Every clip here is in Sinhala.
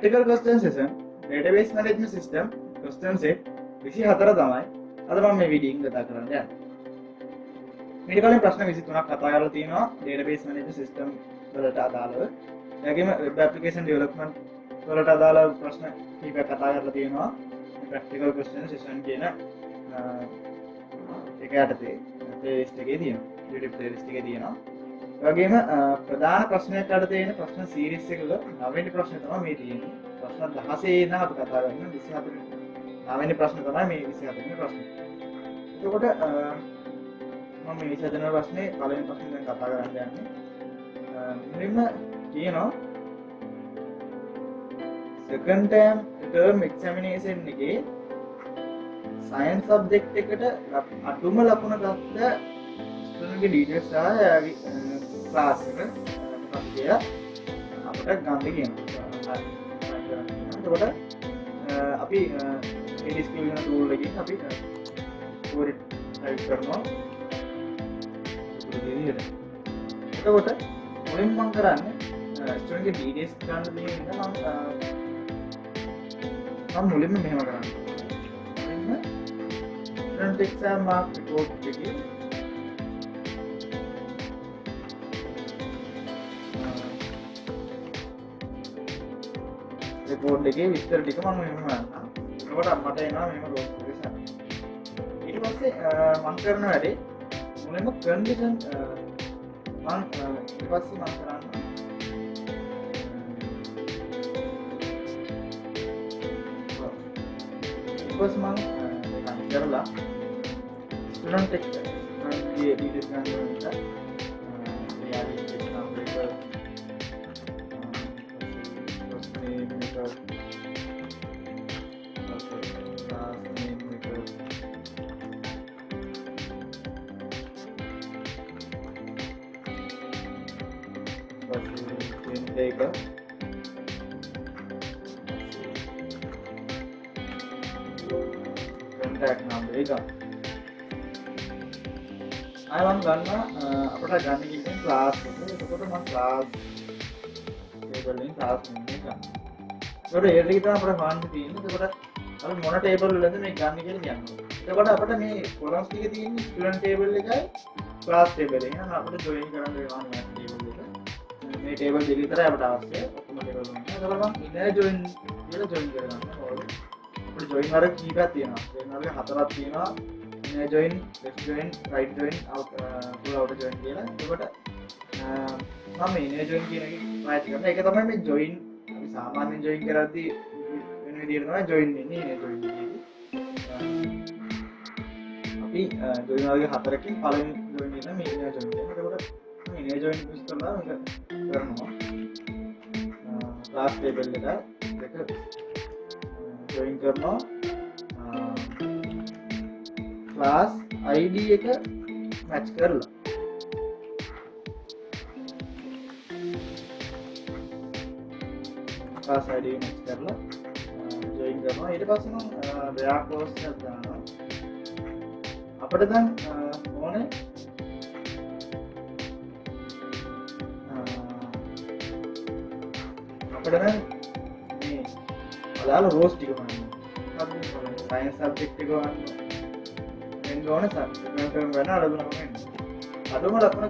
practical question session database management system question set 24 තමයි අද මම මේ වීඩියෝ එක කතා කරන්න යන්නේ. ඊට කලින් ප්‍රශ්න 23ක් කතා කරලා තියෙනවා database management system වලට අදාළව. ඒ වගේම web application development වලට අදාළ ප්‍රශ්න කීපයක් කතා කරලා තියෙනවා. practical question session කියන ඒක යටතේ playlist එකේ තියෙනවා. YouTube playlist එකේ තියෙනවා. ඒ වගේම ප්‍රධාන ප්‍රශ්නයක් යටතේ එන ප්‍රශ්න series එකක 9 වෙනි ප්‍රශ්නේ තමයි මේ තියෙන්නේ. ප්‍රශ්න 16 ඉඳන් අපි කතා කරන්නේ 24 9 වෙනි ප්‍රශ්න තමයි මේ 24 වෙනි ප්‍රශ්නේ. එතකොට මම මේ 24 වෙනි ප්‍රශ්නේ පළවෙනි ප්‍රශ්නේ දැන් කතා කරන්න යන්නේ. මුලින්ම කියනවා second term examination එකේ science subject එකට අඩුම ලකුණ ගත්ත student ගේ details සහ class එක මොකක්ද කියලා අපිට ගන්න කියනවා. එතකොට අපි මේ description tool එකකින් අපි story type කරනවා. එතකොට මුලින්ම මම කරන්නේ student ගේ details ගන්න දේ ඉඳන් මම මුලින්ම මෙහෙම කරන්නේ. මුලින්ම student exam mark report එකේ report එකේ විස්තර ටික මම මෙහෙම ගන්නවා. එතකොට මට එනවා මෙහෙම රෝස් රිසල්ට්. ඊට පස්සේ මම කරන වැඩේ මුලින්ම condition ඊට පස්සේ මම කරන්නේ ඊපස් මම කරලා student ගේ details ගන්න ඕනේ. යාලි example එක contact number එක ආයෙම ගන්න අපිට ගන්න කිව්වෙන් class එක. එතකොට මම class table එකෙන් class name එක ගන්නවා. ඒකට ඒ ටික තමයි අපිට හොයන්න තියෙන්නේ. එතකොට අපි මොන table වලද මේ ගන්න කියලා කියනවා. එතකොට අපිට මේ columns ටික තියෙන්නේ student table එකයි class table එකයි. එහෙනම් අපිට join කරන්න වෙනවා මේ table එක. මේ table දෙක විතරයි අපිට අවශ්‍ය. ඔක්කොම table වලින්. එතකොට මම inner join කියලා join කරගන්නවා. අපිට join වල කීපයක් තියෙනවා. join වල හතරක් තියෙනවා. inner join, left join, right join, full outer join කියලා. එතකොට මම inner join කියන එක try කරනවා. ඒක තමයි මේ join අපි සාමාන්‍යයෙන් join කරද්දී වෙන විදිහට තමයි join වෙන්නේ. inner join එකේදී අපි join වල හතරකින් පළවෙනි join එක මේ inner join එක. එතකොට මේ inner join use කරලා මේක කරනවා. class table එක join කරනවා. class id එක match කරලා class id match කරලා join කරනවා. ඊට පස්සේ මම where clause එකක් දානවා. අපිට දැන් ඕනේ අපිට දැන් මේ අදාළ rows ටික බලන්න. අපි science subject එක ගන්න ඕනේ සබ්ජෙක්ට් වෙන අඩුම ලකුණ එන්න. අඩුම ලකුණ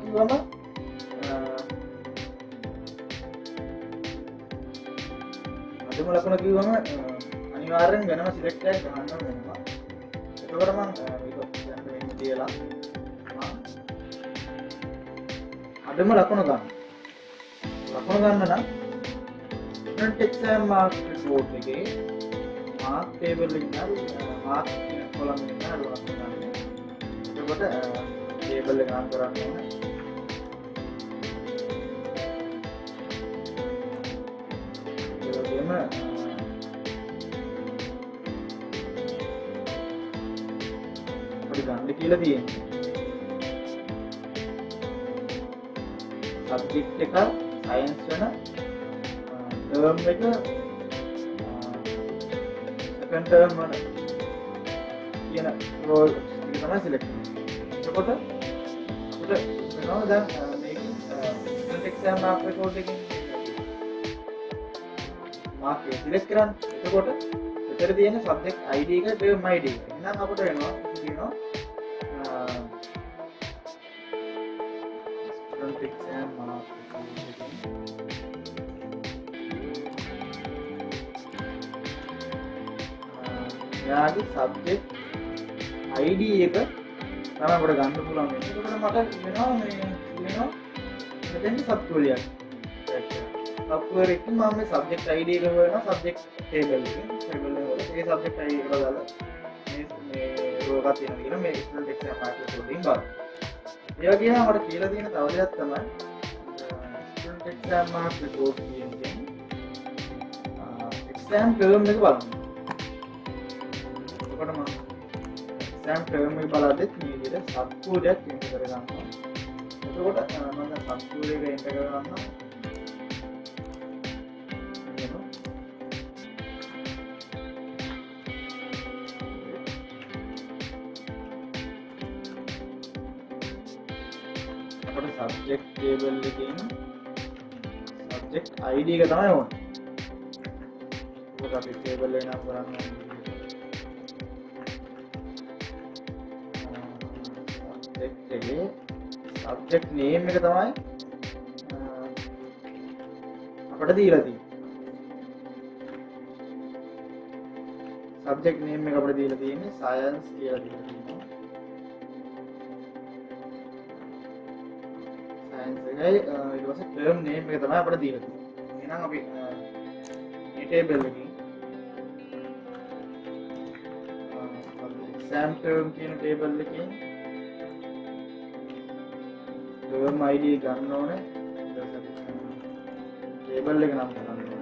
කිව්වම අනිවාර්යෙන් වෙනම සිලෙක්ට් එකක් ගන්න වෙනවා. එතකොට මම මේක දැන් වෙන්න තියලා අඩුම ලකුණ ගන්න. ලකුණ ගන්න නම් student exam mark report එකේ mark table එකේ mark column එක අඩුම ලකුණ ගන්න. එතකොට table එක නම් කරන්න ඕනේ. ඒ වගේම අපිට ගන්න කියලා තියෙන්නේ subject එක science වෙන term එක second term වල කියන role එක තමයි select කරන්නේ. එතකොට අපිට වෙනවා දැන් මේක student exam mark record එකකින් මාක් එක සිලෙක්ට් කරන්න. එතකොට එතන තියෙන subject id එක term id එක. එහෙනම් අපිට වෙනවා කියනවා student exam mark යාගේ subject id එක තමයි අපිට ගන්න පුළුවන් වෙන්නේ. එතකොට මට වෙනවා වෙනවා මෙතෙන් subquery එකක්. subquery එකකින් මම මේ subject id එක හොයනවා subject table එකකින්. table එක වල ඒ subject id එක දාලා මේ row එකක් තියෙනවා කියලා මේ student exam mark එකකින් බලන්න. ඒ වගේම අපිට කියලා තියෙන තව දෙයක් තමයි student exam mark report කියන්නේ exam term එක බලන්න. එතකොට මම exam term එක බලද්දි මේ විදිහට subcode එකක් enter කරගන්නවා. එතකොට මම subcode එක enter කරගන්නවා. අපිට subject table එකේ subject id එක තමයි ඕනේ. ඒක අපි table එක නම් කරන්නේ subject එකේ subject name එක තමයි අපිට දීලා තියෙන්නේ. subject name එක අපිට දීලා තියෙන්නේ science කියලා දීලා තියෙනවා. science එකයි ඊට පස්සේ term name එක තමයි අපිට දීලා තියෙන්නේ. එහෙනම් අපි මේ table එකකින් exam term කියන table එකකින් term id ගන්න ඕනේ. table එක නම් කරන්න ඕනේ.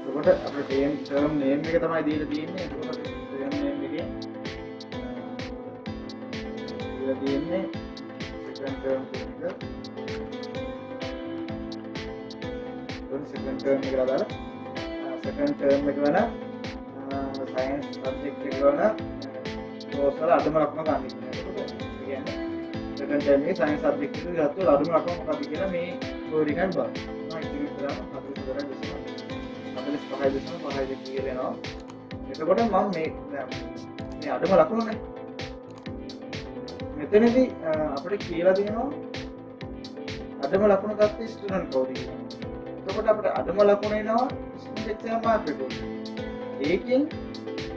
එතකොට අපේ term name එක තමයි දීලා තියෙන්නේ. එතකොට term name එකේ දීලා තියෙන්නේ second term එක. second term එක දාලා second term එක වල science subject එක වල course වල අඩුම ලකුණ ගන්න ඉන්නවා. එතකොට කියන්නේ second term එකේ science subject එක ගත්තොත් අඩුම ලකුණ මොකක්ද කියලා මේ query එකෙන් බලන්න. මම ඉතින් කරා 45 කියලනවා. එතකොට මම මේ අඩුම ලකුණනේ. මෙතනදී අපිට කියලා තියෙනවා අඩුම ලකුණ ගත්තේ ස්ටුඩන්ට් කවුද කියලා. එතකොට අපිට අඩුම ලකුණ එනවා ස්ටුඩන්ට් එක්සෑම් මාක් එක. ඒකෙන්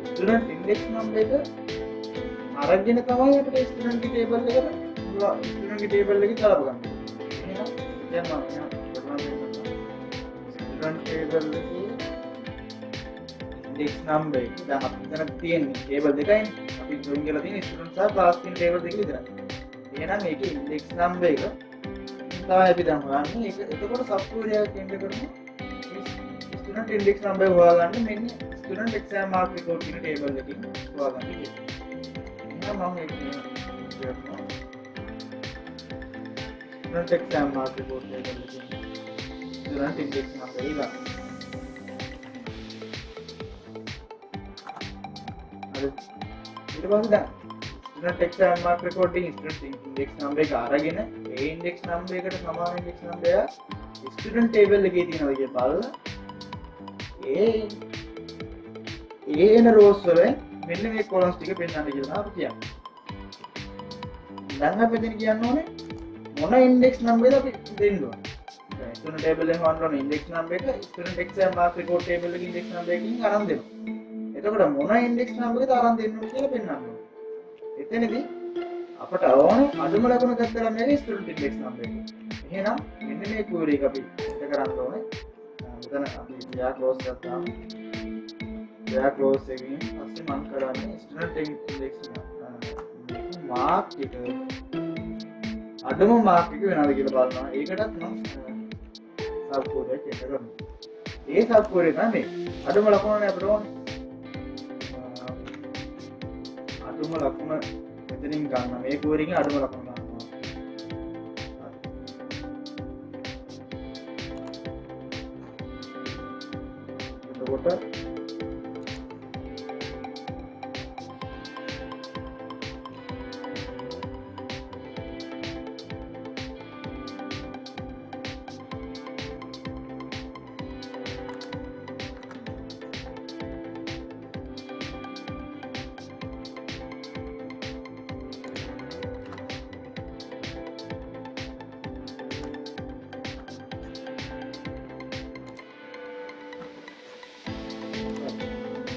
ස්ටුඩන්ට් ඉන්ඩෙක්ස් නම්බර් එක අරගෙන තමයි අපිට ස්ටුඩන්ට් ටේබල් එකට ස්ටුඩන්ට් ටේබල් එකේ දාලා ගන්න. එහෙනම් දැන් මම ස්ටුඩන්ට් ටේබල් එකේ index number එක දැන් අපි මෙතන තියෙන්නේ table දෙකයිනේ. අපි join කරලා තියෙන්නේ student සහ class කියන table දෙක විතරයි. එහෙනම් මේකේ index number එක තමයි අපි දැන් හොයන්නේ. ඒක එතකොට subquery එකක් enter කරමු. student index number හොයාගන්න මෙන්න student exam mark report කියන table එකකින් හොයාගන්න කියලා. එහෙනම් මම ඒක කියනවා. student exam mark report table එකකින් student index number එක ගන්න. ඊට පස්සේ දැන් student exam mark recording student index number එක අරගෙන ඒ index number එකට සමාන index number එක student table එකේ තියෙනවා කියලා බලලා ඒ එන rows වලින් මෙන්න මේ columns ටික පෙන්වන්න කියලා අපි කියන්නේ. දැන් අපි දෙන්න කියන්න ඕනේ මොන index number එකද අපි දෙන්න ඕනේ. දැන් student table එකේ හොයන්න ඕනේ index number එක student exam mark record table එකේ index number එකකින් අරන් දෙනවා. එතකොට මොන ඉන්ඩෙක්ස් නම්බර් එකද අරන් දෙන්න ඕනේ කියලා පෙන්වන්න ඕනේ. එතනදී අපට ඕනේ අඩුම ලකුණ ගත්තා නම් මේකේ ස්ටුඩන්ට් ඉන්ඩෙක්ස් නම්බර් එක. එහෙනම් මෙන්න මේ query එක අපි එන්ටර් කරන්න ඕනේ. මෙතන අපි යා ක්ලෝස් කරලා යා ක්ලෝස් එකකින් පස්සේ මම කරන්නේ ස්ටුඩන්ට් ඉන්ඩෙක්ස් මාක් එක අඩුම මාක් එක වෙනවද කියලා බලනවා. ඒකටත් මම සබ් කෝඩ් එක එන්ටර් කරනවා. ඒ සබ් කෝඩ් එක තමයි අඩුම ලකුණනේ අපිට ඕනේ. අඩුම ලකුණ මෙතනින් ගන්න මේ query එකෙන් අඩුම ලකුණ ගන්නවා. එතකොට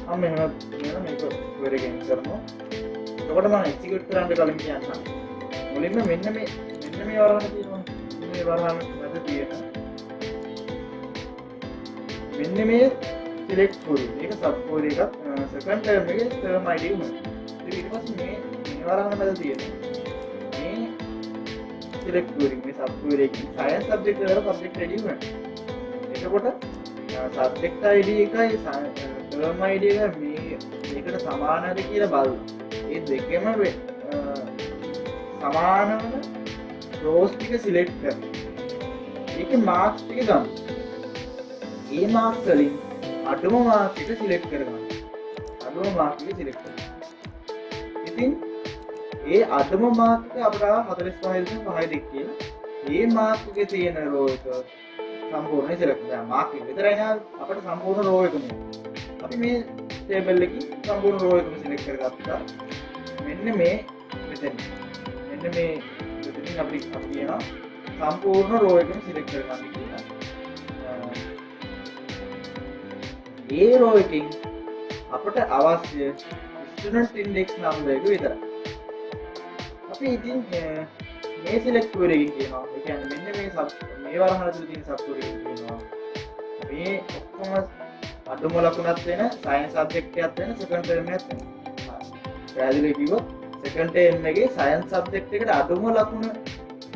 මම මෙහෙම මේක query එකෙන් කරනවා. එතකොට මම execute කරන්න කලින් කියන්නම්. මුලින්ම මෙන්න මේ වරහන තියෙනවා. මේ වරහන මැද තියෙන මෙන්න මේ select query. මේක sub query එකක් second term එකේ term ID උනේ. ඊට පස්සේ මේ වරහන මැද තියෙන මේ select query මේ sub query එකේ science subject වල subject ID උනේ. එතකොට subject ID එකයි term ID එක මේකට සමානද කියලා බලන්න. ඒ දෙකම සමාන වන rows ටික select කරන්න. ඒකේ marks ටික ගන්න. ඒ marks වලින් අඩුම mark එක select කරගන්න. අඩුම mark එක select කරගන්න. ඉතින් ඒ අඩුම mark එක අපිට 45.5 කියලා. මේ mark එකේ තියෙන row එක සම්පූර්ණයෙන් select කරනවා. mark එක විතරයි නේ අපිට සම්පූර්ණ row එකම. අපි මේ table එකේ සම්පූර්ණ row එකම select කරගත්තා. මෙන්න මේ මෙතන. මෙන්න මේ මෙතනින් අපි කියනවා සම්පූර්ණ row එකම select කරගන්න කියලා. ඒ row එකකින් අපිට අවශ්‍ය student index number එක විතරයි. අපි ඉතින් මේ select query එකකින් කියනවා. ඒ කියන්නේ මෙන්න මේ වරහන තුල තියෙන sub query එකකින් කියනවා. මේ ඔක්කොම අඩුම ලකුණක් වෙන science subject එකක් වෙන second term එකක් වෙන. පැහැදිලි කිව්වොත් second term එකේ science subject එකට අඩුම ලකුණ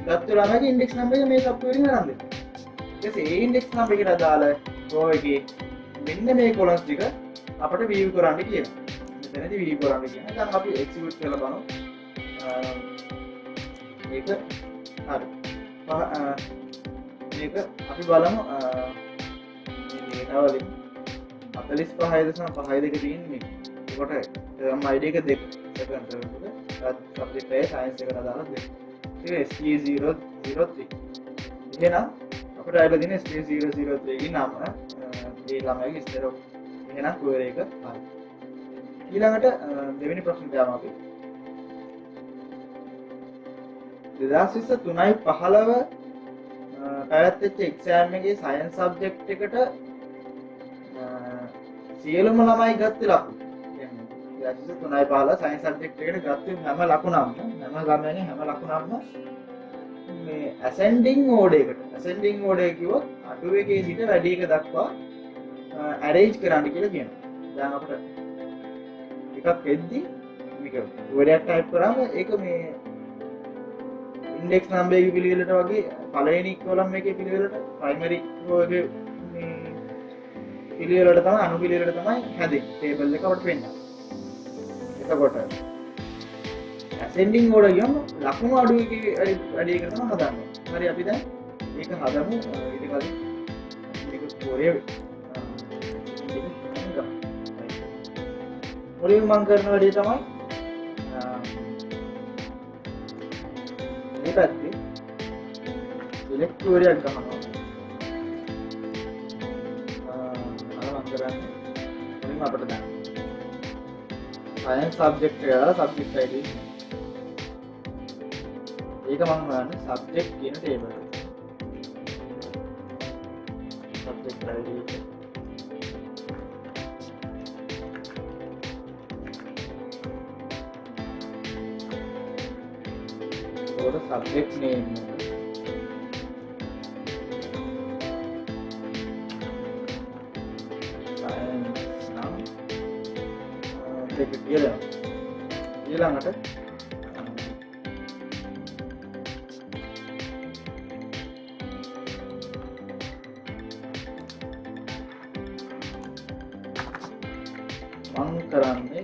ගත්ත ළමයිගේ index number එක මේ sub query එකෙන් අරන් දෙන්න. ඊට පස්සේ ඒ index number එකට අදාළ row එකේ මෙන්න මේ columns ටික අපිට view කරන්න කියනවා. මෙතනදී view කරන්න කියනවා. දැන් අපි execute කරලා බලමු. මේක හරි. මේක අපි බලමු මේ data වලින් 45.52 තියෙන මේක. ඒකට term ID එක 2 second term එක subject එකේ science එකට අදාළ 2. ඒක ST003. එහෙනම් අපිට ආයෙත් දෙන ST003 ගේ නම ඒ ළමයිගේ ඉස්තර එහෙනම් query එක හරි. ඊළඟට දෙවෙනි ප්‍රශ්නෙට යමු අපි. 2023 3.15 පැවැත්වෙච්ච exam එකේ science subject එකට සියලුම ළමයි ගත්ත ලකුණු. කියන්නේ 2023 3.15 science subject එකට ගත්ත හැම ලකුණක්ම හැම ළමයන්ගේ හැම ලකුණක්ම මේ ascending order එක කිව්වොත් අඩු එකේ සිට වැඩි එක දක්වා arrange කරන්න කියලා කියනවා. දැන් අපිට එකක් එද්දි මේක වරයක් type කරාම ඒක මේ index number එකේ පිළිවෙලට වගේ පළවෙනි column එකේ පිළිවෙලට primary row එකේ මේ පිළිවෙලට තමයි අනු පිළිවෙලට තමයි හැදෙන්නේ. table එක අපිට පෙන්නනවා. එතකොට ascending order කියම ලකුණු අඩු එකේ වැඩි එක තමයි හදන්නේ. හරි අපි දැන් මේක හදමු. ඊට කලින් මේක පොරේ මුලින්ම මම කරන වැඩේ තමයි මේ පැත්තේ select query එකක් ගන්නවා. මම කරන්නේ මුලින්ම අපිට දැන් science subject එක subject ID ඒක මම හොයන්නේ subject කියන table එක. subject ID or subject name science nam දෙක කියලා ඊළඟට මම කරන්නේ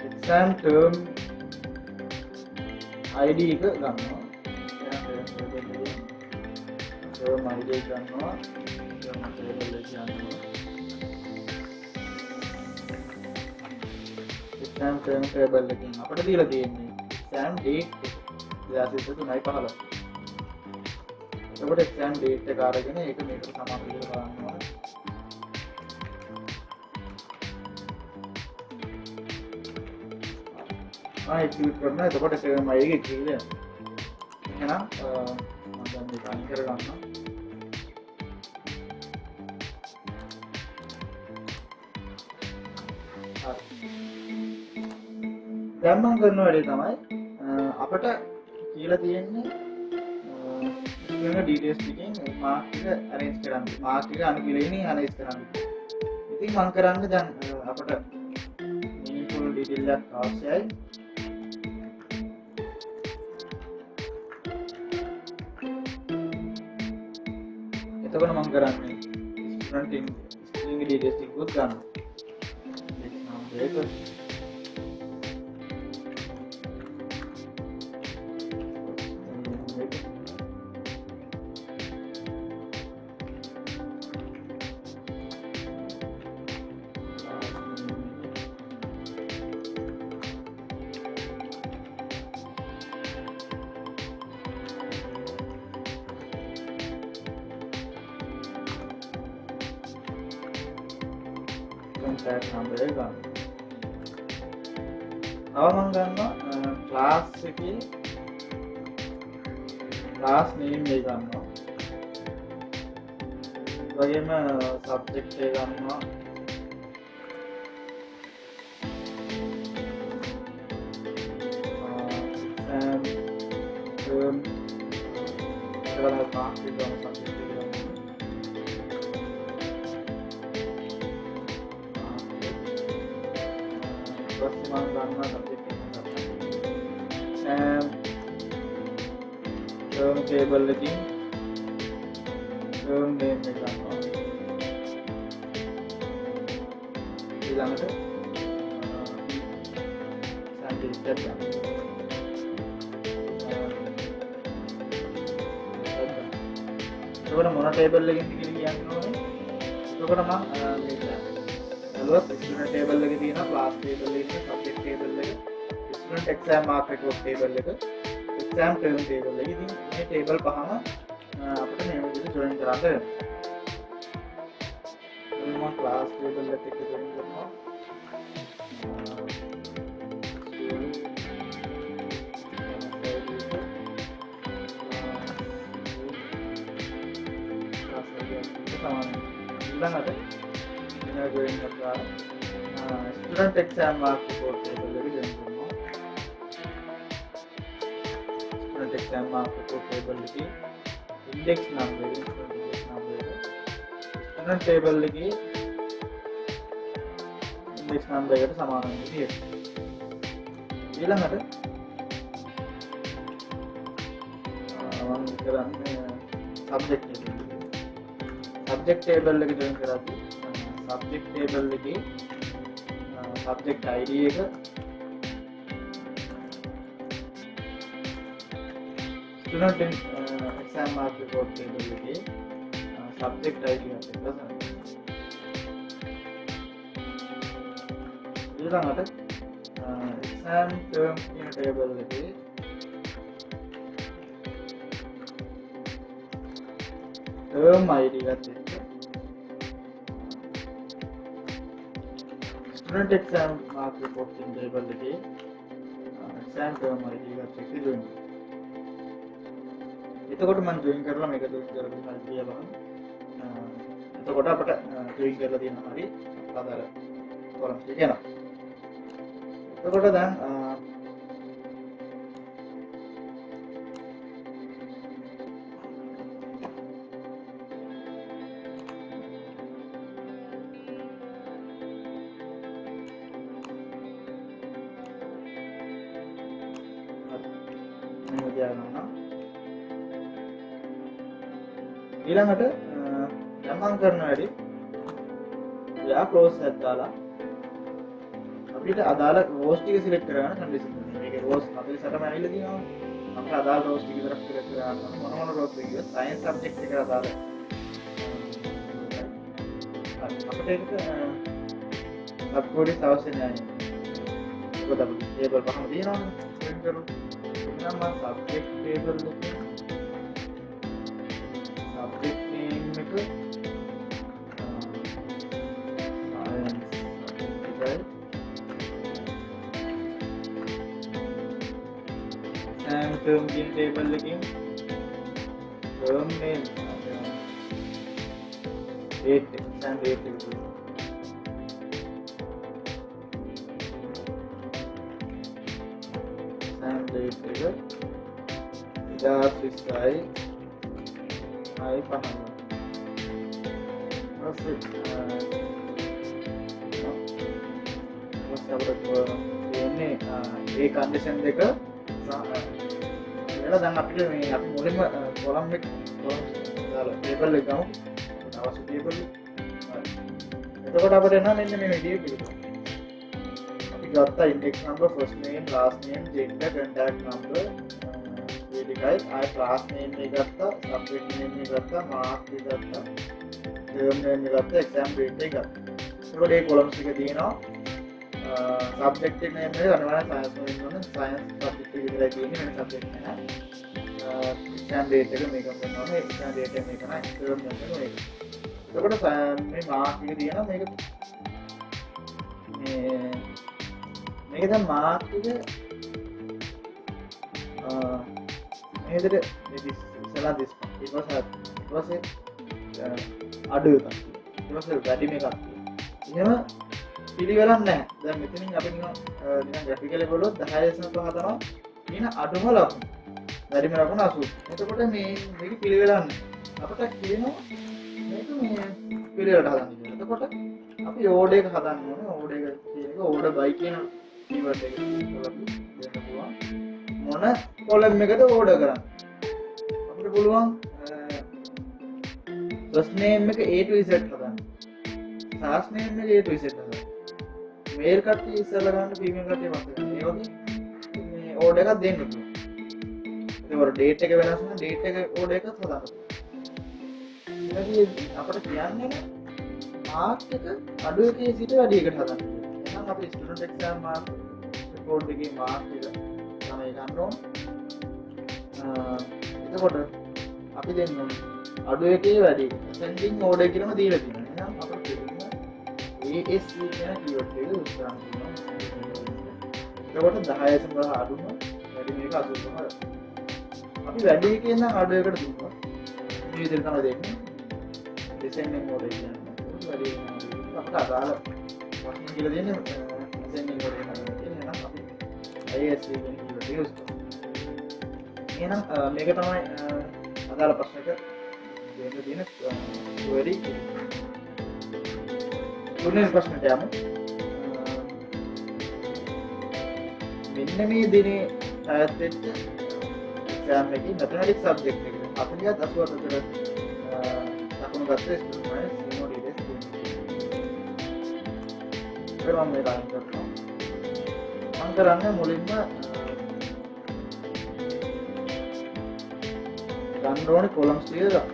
exam term ID එක ගන්නවා. term ID එක ගන්නවා. term table එක ගන්නවා. exam term table එකෙන් අපිට දීලා තියෙන්නේ exam date 2023 3.15. එතකොට exam date එක අරගෙන ඒක මේකට සමාන විදිහට බලනවා. execute කරනවා. එතකොට term ID එක කියලා. එහෙනම් මම දැන් මේක අයින් කරගන්නවා. දැන් මම කරන වැඩේ තමයි අපිට කියලා තියෙන්නේ ස්ටුඩන්ට් ඩීටේල්ස් ටිකෙන් මාක් එක arrange කරන්න. මාක් එක අනුපිළිවෙලින් arrange කරන්න. ඉතින් මම කරන්නේ දැන් අපිට meaningful detail එකක් අවශ්‍යයි. එතකොට මම කරන්නේ ස්ටුඩන්ට් string details ටික ගන්නවා. example එක contact number එක ගන්න. තව මම ගන්නවා class එකේ class name එක ගන්නවා. වගේම subject එක ගන්නවා. term කරලා mark එක ගන්න subject එක ගන්නවා. මම ගන්නවා subject එක term table එකකින් term name එක ගන්නවා. ඊළඟට sample step ගන්නවා. එතකොට මොන table එකකින්ද කියලා කියන්න ඕනේ. එතකොට මම මේක බලුවත් student table එකේ තියෙනවා class table එකේ subject table එක student exam mark record table එක exam term table එක. ඉතින් මේ table පහම අපිට මේ විදිහට join කරන්න වෙනවා. මම class table එකට join කරනවා. ඊළඟට join කරලා student exam mark report table එක join කරනවා. student exam mark report table එකේ index number student table එකේ index number එකට සමාන වෙන විදිහට. ඊළඟට මම කරන්නේ subject table එක join කරද්දී subject table එකේ subject id එක student exam mark report table එකේ subject id එකට ගන්නවා. ඊළඟට exam term කියන table එකේ term id එකත් එක්ක student exam mark report table එකේ exam term id එකත් එක්ක join කරනවා. එතකොට මම join කරලා මේක join කරලා කියලා බලන්න. එතකොට අපිට join කරලා තියෙනවා හරි අදාළ කොලම් එක යනවා. එතකොට දැන් ඊළඟට දැන් මම කරන වැඩි යා ක්ලෝස් එකක් දාලා අපිට අදාළ රෝස් ටික සිලෙක්ට් කරගන්න කන්ඩිෂන් එක. මේකේ රෝස් 48ම ඇවිල්ලා තියෙනවා. අපිට අදාළ රෝස් ටික විතරක් සිලෙක්ට් කරගන්න ඕන. මොන රෝස් එකද කිව්වොත් සයන්ස් සබ්ජෙක්ට් එකට අදාළ. අපිට ඒක සබ්කොඩ්ස් අවශ්‍ය නැහැ. මොකද අපි ටේබල් පහම තියෙනවානේ. ඒක කරු. එහෙනම් මම සබ්ජෙක්ට් ටේබල් එකේ subject name එක science term කියන table එකකින් term name date exam date එක date එක 2020යි 6/15. තියෙන්නේ ඒ කන්ඩිෂන් දෙක එලා දැන් අපිට මේ අපි මුලින්ම කොලම් එක දාලා ටේබල් එක ගමු. අවශ්‍ය ටේබල් එක. එතකොට අපිට එනවා මෙන්න මේ විදිහේ පිළිතුර. අපි ගත්තා index number, first name, last name, gender, contact number, ඒකයි ආය class name එක ගත්තා, subject name එක ගත්තා, mark එක ගත්තා, term name එක ගත්තා, exam date එක ගත්තා. ඒකට මේ columns ටික තියෙනවා. subject name එක අනිවාර්යෙන් science වෙන්න ඕනේ. science subject එක විතරයි තියෙන්නේ, වෙන subject නැහැ. exam date එක මේක වෙන්න ඕනේ. exam date එක මේක නෑ. term name එක මේක. එතකොට මේ mark එක තියෙනවා මේක මේක දැන් mark එක මේ විදිහට ඉස්සලා this ඊට පස්සේ අඩු එකක් ඊට පස්සේ වැඩි මේකක් එහෙම පිළිවෙලක් නැහැ. දැන් මෙතනින් අපි නිකන් graphical බලුවොත් 10.5 තමයි තියෙන අඩුම ලකුණ. වැඩිම ලකුණ 80. එතකොට මේක පිළිවෙලක් නැහැ. අපිට කියනවා මේක මේ පිළිවෙලට හදන්න කියලා. එතකොට අපි order එක හදන්න ඕනේ. order එක කියන එක order by කියන keyword එක දෙන්න පුළුවන්. මොන column එකද order කරන්න. අපිට පුළුවන් first name එක A to Z හදන්න. last name එක A to Z හදන්න. male කට්ටිය ඉස්සෙල්ලා ගන්න, female කට්ටිය පස්සේ ගන්න. ඒ වගේ මේ order එකක් දෙන්න පුළුවන්. ඒකවල date එක වෙනස් නම් date එක order එකක් හදන්න. ඊළඟට අපිට කියන්නේ mark එක අඩු එකේ සිට වැඩි එකට හදන්න. එහෙනම් අපි student exam mark report එකේ mark එක තමයි ගන්න ඕන. එතකොට අපි දෙන්න ඕනේ අඩු එකේ වැඩි එක. ascending order කියලාම දීලා තියෙනවා. එහෙනම් අපිට ASC කියන keyword එක යොදන්න පුළුවන්. එතකොට 10 අඩුම වැඩි මේක 80 තමයි. අපි වැඩි එකේ නම් අඩු එකට දුන්නා. මේ විදිහට තමයි දෙන්නේ. descending order කියන්නේ වැඩි අපිට අදාළ වශයෙන් කියලා දෙන්නේ ascending order එකක් තියෙනවා. එහෙනම් අපි ASC කියන keyword එක use කරමු. එහෙනම් මේක තමයි අදාළ ප්‍රශ්නක දෙන්න තියෙන query. තුන්වෙනි ප්‍රශ්නට යමු. මෙන්න මේ දිනේ අයත් වෙච්ච exam එකේ mathematics subject එකේ 40ත් 80ත් අතර ලකුණු ගත්ත ස්ටුඩන්ට් මම සීනෝ ඩීටේල්ස් දෙන්නම්. මම මේ ලායින් කරනවා. මම කරන්නේ මුලින්ම ගන්න ඕනේ columns ටික ගන්න.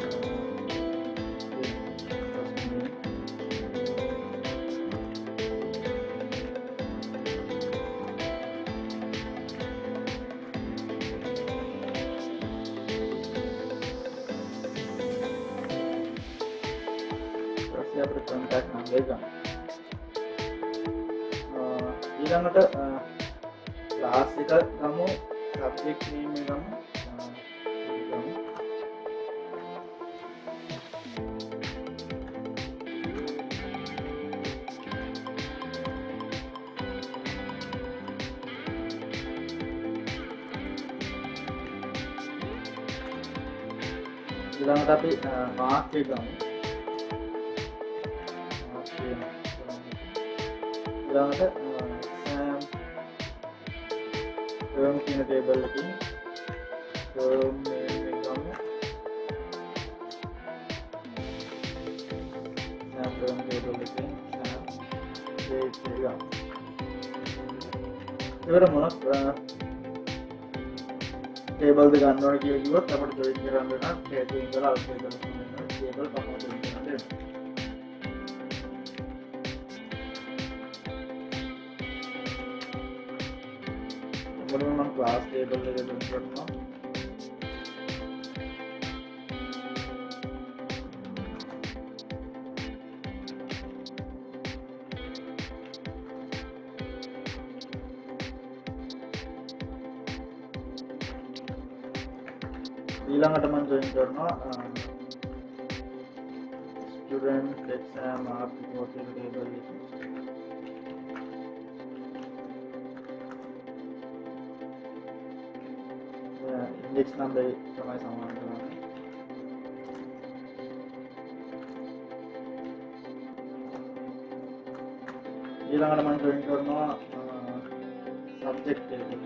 අපිට contact number එක ගන්න. ඊළඟට class එක ගමු, subject name එක ගමු. ඊළඟට අපි mark එක ගමු. ඊළඟට term කියන table එකකින් term name එක ගමු. term table එකකින් date එක ගමු. ඒකට මොනක් table දෙක ගන්න ඕනේ කියලා කිව්වොත් අපිට join කරන්න වෙනවා table ඉඳලා out කරන්න වෙනවා table පහම join කරන්න වෙනවා. මොනම මම class table එක දෙන්න කරනවා. ඊළඟට මම join කරනවා student exam mark report table එක. ඉන්ඩෙක්ස් නම්බර් තමයි සමාන කරන්නේ. ඊළඟට මම ජොයින් කරනවා සබ්ජෙක්ට් ටේබල් එක.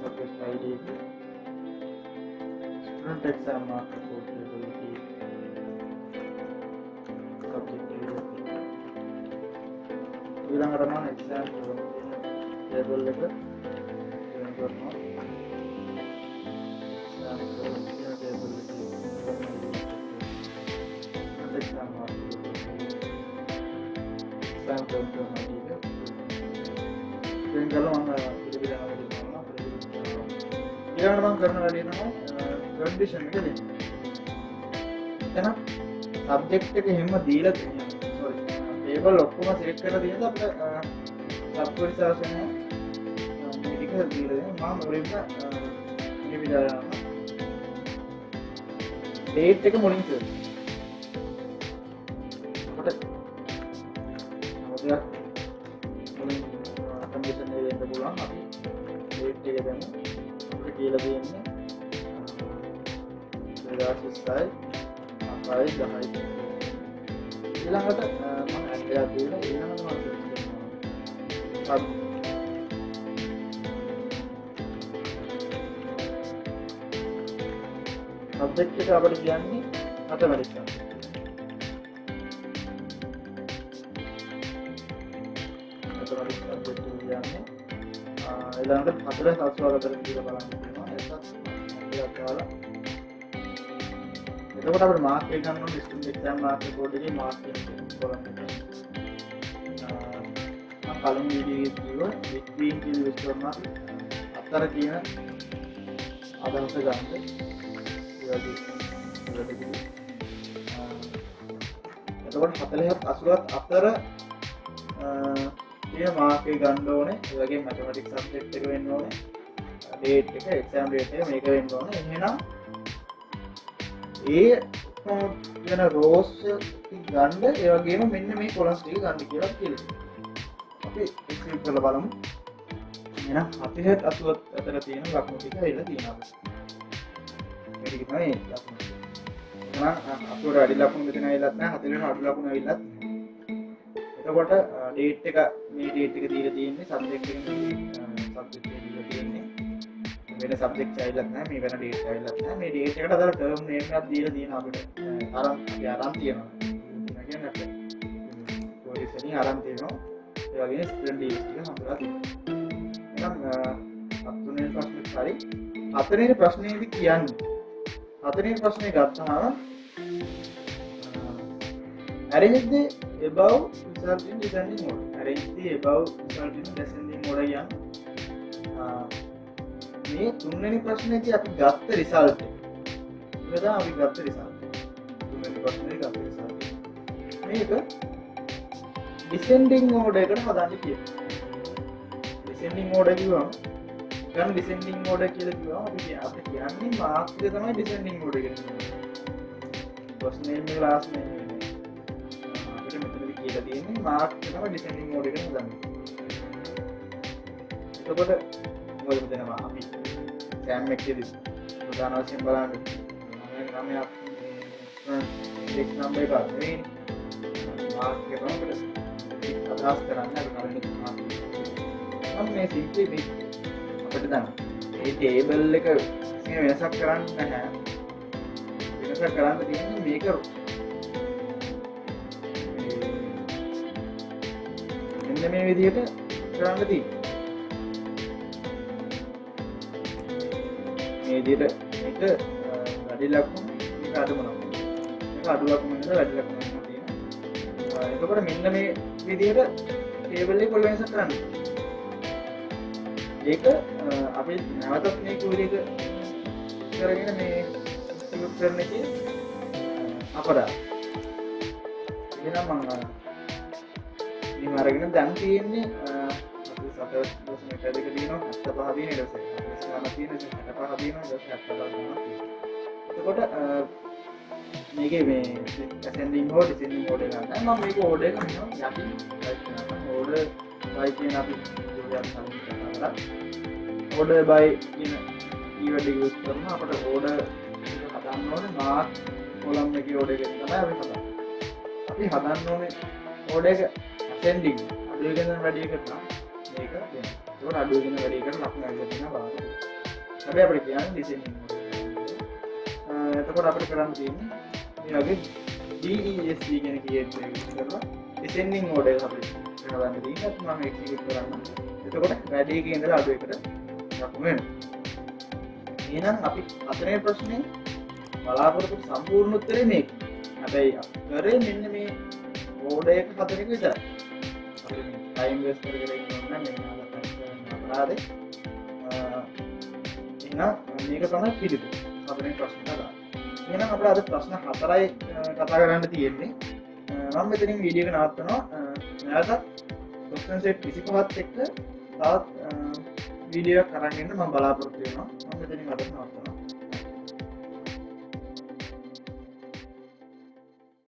සබ්ජෙක්ට් ID එක student exam Mark code table එකේ සබ්ජෙක්ට් ටේබල් එක. ඊළඟට මම එක්සෑම් ටේබල් එක ජොයින් කරනවා. Exam table exam mark exam term ID එක print කරලා මම පිළිබිල යනවා ඊළඟට මම කරන වැඩේ තමයි condition එක දෙන්න. එතන subject එක හැම දීලා තියෙනවා. sorry table ඔක්කොම select කරලා තියෙනවා අපිට subquery සාසනය මේක දීලා දෙනවා. මම මුලින්ම පිළිබිල යනවා date එක මුලින් කරනවා. कंडीशन नहीं देंगे बोला अभी डेट के देंगे हमने केला देंगे 2027 आपाई जहां ඊළඟට මම ඇඩ් එකක් දීලා ඊළඟට මම සබ්ජෙක්ට් එක අපිට කියන්නේ මැතමැටික්ස්. ඊළඟට 40 අතර කියලා බලන්න තියෙනවා. ඒකත් අපිට දාලා එතකොට අපිට මාර්ක් එක ගන්න ඕනේ ඩිස්ටන්ස් එක්සෑම් මාර්ක් කෝඩ් එකේ මාර්ක් එක කොලම් එක. මම කලින් වීඩියෝ එකේ කිව්වා between කියන යූස් කරනවා අතර කියන අදහස ගන්න. එතකොට 40ත් 80ත් අතර ये मार्क के गන්න ඕනේ. ඒ වගේම මැතමැටික්ස් සබ්ජෙක්ට් එක වෙන්න ඕනේ. ඩේට් එක එක්සෑම් ඩේට් එක මේක වෙන්න ඕනේ. එහෙනම් ඒ කියන රෝස් ටික ගන්න ඒ වගේම මෙන්න මේ කොලම්ස් ටික ගන්න කියලා කියනවා. අපි එක්ස්පීරියන්ස් කරලා බලමු. එහෙනම් 40 80 අතර තියෙන ලකුණු ටික එන්න තියෙනවා. මේක තමයි ලකුණු. එහෙනම් අපේ වැඩි ලකුණු මෙතන ඇවිල්ලත් නැහැ. 40 අඩු ලකුණු ඇවිල්ලත් නැහැ. එතකොට ඩේට් එක මේ ඩේට් එක දීලා තියෙන්නේ සබ්ජෙක්ට් එකේ සබ්ජෙක්ට් එක දීලා තියෙන්නේ වෙන සබ්ජෙක්ට් ඇවිල්ලත් නැහැ මේ වෙන ඩේට් ඇවිල්ලත් නැහැ මේ ඩේට් එකට අදාළ ටර්ම් නේම් එකක් දීලා තියෙනවා අපිට අරන් තියෙනවා කියන්නේ අපිට පොලිසියෙන් අරන් තියෙනවා ඒ වගේ ස්ටුඩන්ට් ඩීල්ස් ටික හම්බුලා තියෙනවා එහෙනම් හතුනේ ප්‍රශ්නේ හරි හතරේ ප්‍රශ්නේදී කියන්නේ හතරේ ප්‍රශ්නේ ගත්තාම arrange the above result in descending order. Arrange the above result in descending order යන මේ තුන්වෙනි ප්‍රශ්නේදී අපි ගත්ත රිසල්ට් එක. මේක තමයි අපි ගත්ත රිසල්ට්. තුන්වෙනි ප්‍රශ්නේ ගත්ත රිසල්ට්. මේක descending order එකට හදාන්න කියනවා. descending order කිව්වම ගන්න descending order කියලා කිව්වම අපි කියන්නේ මාර්ක්ස් එක තමයි descending order එකට කියන්නේ. first name එක last name කියලා තියෙන්නේ මාර්ක් තමයි ඩිසෙන්ඩින් මෝඩ් එකේ හදන්නේ. එතකොට මොකද දෙනවා අපි සෑම් එකේදී ප්‍රධාන වශයෙන් බලන්නේ නමයක් ඉන්ඩෙක්ස් නම්බර් එක නෙවෙයි මාර්ක් එක තමයි අදහස් කරන්නේ අපි කලින් මාර්ක් නම් මේ සිම්පලි මේ අපිට දැන් මේ ටේබල් එක වෙනසක් කරන්න නැහැ. වෙනසක් කරන්න තියෙන්නේ මේක මෙන්න මේ විදිහට කරන්න තියෙන්නේ. මේ විදිහට මේක වැඩි ලකුණු මේක අඩු මොනවා. මේක අඩු ලකුණු නෙවෙයි වැඩි ලකුණු තියෙනවා. එතකොට මෙන්න මේ විදිහට ටේබල් එක කොල්ල වෙනසක් කරන්න. ඒක අපි නැවතත් මේ ක්වරි එක කරගෙන මේ එක්සිකියුට් කරන එකේ අපරාධ. එහෙනම් මම මේ අරගෙන දැන් තියෙන්නේ අපි සතර දශමික දෙක දිනනවා 75 දින ඊට පස්සේ 65 දින 65 දින එතකොට මේකේ මේ ascending or descending order ගන්න. මම මේක order එක මෙහෙම යටින් type කරනවා. order by කියන අපි විදියට සම්පූර්ණ කරනවා. order by කියන keyword එක use කරනවා අපිට order එක හදන්න ඕනේ mark column එකේ order එක තමයි අපි හදන්නේ. අපි හදන්න ඕනේ order එක ascending අඩුවෙන් වැඩි එකට නම් මේක දෙන්න. ඒකට අඩුවෙන් වැඩි එකට ලකුණු ඇවිල්ලා තියෙනවා බලන්න. හැබැයි අපිට කියන්නේ descending order. එතකොට අපිට කරන්න තියෙන්නේ මේ වගේ DESC කියන keyword එක use කරලා descending order එක අපිට කරගන්න තියෙනවා. මම execute කරන්න. එතකොට වැඩි එකේ ඉඳලා අඩු එකට ලකුණු වෙනවා. එහෙනම් අපි හතරේ ප්‍රශ්නේ බලාපොරොත්තු සම්පූර්ණ උත්තරේ මේක. හැබැයි කරේ මෙන්න මේ ඕඩර් එක හතර එක විතරයි. අපි මේ ටයිම් වේස්ට් කරගෙන ඉන්නවා නම් මෙන්න අපරාධේ. එහෙනම් මේක තමයි පිළිතුර. හතරේ ප්‍රශ්න කරා. එහෙනම් අපිට අද ප්‍රශ්න හතරයි කතා කරන්න තියෙන්නේ. මම මෙතනින් වීඩියෝ එක නවත්වනවා. නැවතත් question set 25ත් එක්ක තවත් වීඩියෝ එකක් අරන් එන්න මම බලාපොරොත්තු වෙනවා. මම මෙතනින් අද නවත්වනවා.